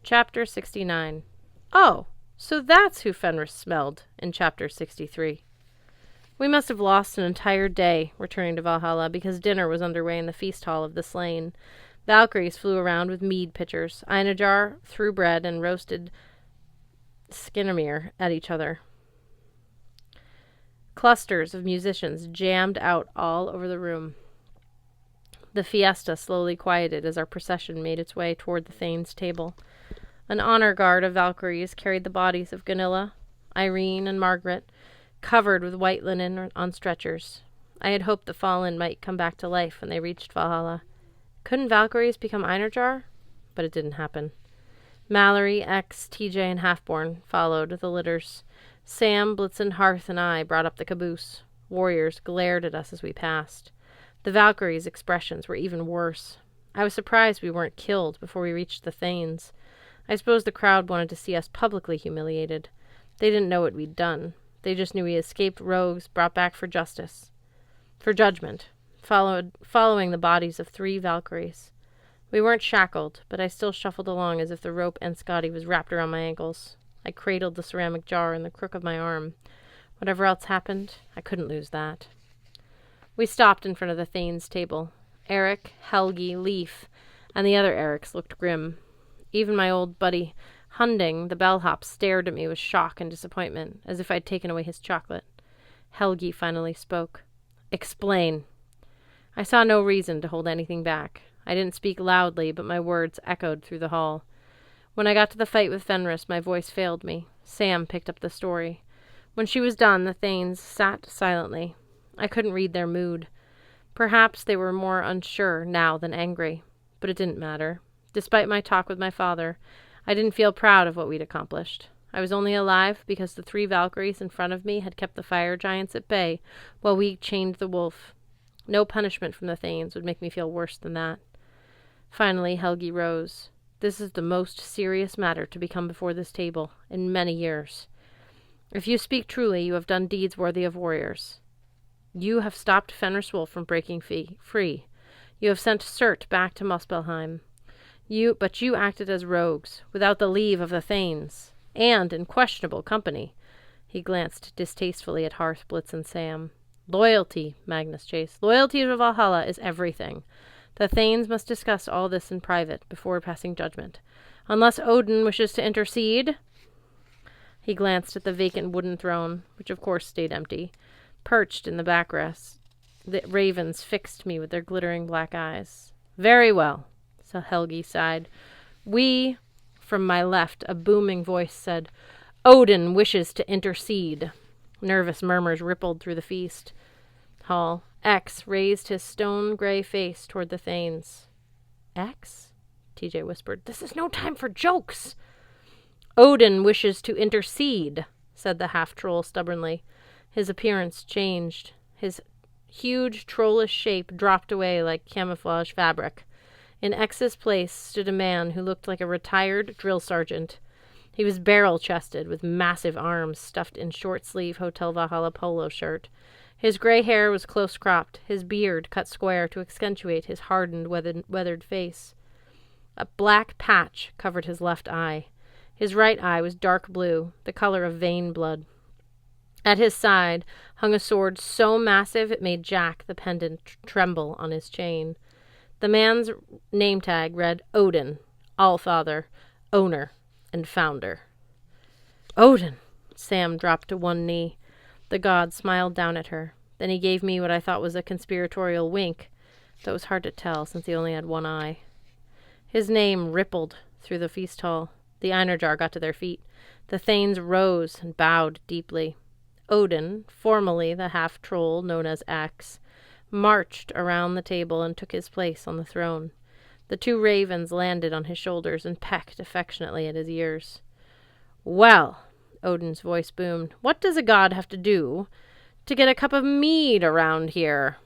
Chapter 69. Oh, so that's who Fenris smelled in Chapter 63. We must have lost an entire day returning to Valhalla because dinner was underway in the feast hall of the slain. Valkyries flew around with mead pitchers. Einar threw bread and roasted skinamir at each other. Clusters of musicians jammed out all over the room. The fiesta slowly quieted as our procession made its way toward the Thane's table. An honor guard of Valkyries carried the bodies of Gunilla, Irene, and Margaret, covered with white linen on stretchers. I had hoped the fallen might come back to life when they reached Valhalla. Couldn't Valkyries become Einar? But it didn't happen. Mallory, X, TJ, and Halfborn followed the litters. Sam, Blitzen, Hearth, and I brought up the caboose. Warriors glared at us as we passed. The Valkyries' expressions were even worse. I was surprised we weren't killed before we reached the Thanes. I suppose the crowd wanted to see us publicly humiliated. They didn't know what we'd done. They just knew we escaped rogues brought back for judgment, following the bodies of 3 Valkyries. We weren't shackled, but I still shuffled along as if the rope and Scotty was wrapped around my ankles. I cradled the ceramic jar in the crook of my arm. Whatever else happened, I couldn't lose that. We stopped in front of the Thane's table. Eric, Helgi, Leif, and the other Erics looked grim. Even my old buddy Hunding, the bellhop, stared at me with shock and disappointment, as if I'd taken away his chocolate. Helgi finally spoke. "Explain." I saw no reason to hold anything back. I didn't speak loudly, but my words echoed through the hall. When I got to the fight with Fenris, my voice failed me. Sam picked up the story. When she was done, the Thanes sat silently. I couldn't read their mood. Perhaps they were more unsure now than angry, but it didn't matter. Despite my talk with my father, I didn't feel proud of what we'd accomplished. I was only alive because the 3 Valkyries in front of me had kept the fire giants at bay while we chained the wolf. No punishment from the Thanes would make me feel worse than that. Finally, Helgi rose. "This is the most serious matter to become before this table in many years. If you speak truly, you have done deeds worthy of warriors. You have stopped Fenris Wolf from breaking free. You have sent Surt back to Muspelheim. But you acted as rogues, without the leave of the Thanes, and in questionable company." He glanced distastefully at Hearth, Blitz, and Sam. "Loyalty, Magnus Chase. Loyalty to Valhalla is everything. The Thanes must discuss all this in private before passing judgment. Unless Odin wishes to intercede." He glanced at the vacant wooden throne, which of course stayed empty. Perched in the backrest, the ravens fixed me with their glittering black eyes. "Very well." So Helgi sighed. From my left, a booming voice said, "Odin wishes to intercede." Nervous murmurs rippled through the feast hall. X raised his stone-gray face toward the Thanes. "X?" TJ whispered. "This is no time for jokes." "Odin wishes to intercede," said the half-troll stubbornly. His appearance changed. His huge, trollish shape dropped away like camouflage fabric. In X's place stood a man who looked like a retired drill sergeant. He was barrel-chested, with massive arms stuffed in short-sleeve Hotel Valhalla polo shirt. His gray hair was close-cropped, his beard cut square to accentuate his hardened, weathered face. A black patch covered his left eye. His right eye was dark blue, the color of vein blood. At his side hung a sword so massive it made Jack, the pendant, tremble on his chain. The man's name tag read Odin, Allfather, Owner, and Founder. "Odin!" Sam dropped to one knee. The god smiled down at her. Then he gave me what I thought was a conspiratorial wink, though it was hard to tell since he only had one eye. His name rippled through the feast hall. The Einar got to their feet. The Thanes rose and bowed deeply. Odin, formerly the half-troll known as X, marched around the table and took his place on the throne. The 2 ravens landed on his shoulders and pecked affectionately at his ears. "Well," Odin's voice boomed, "what does a god have to do to get a cup of mead around here?"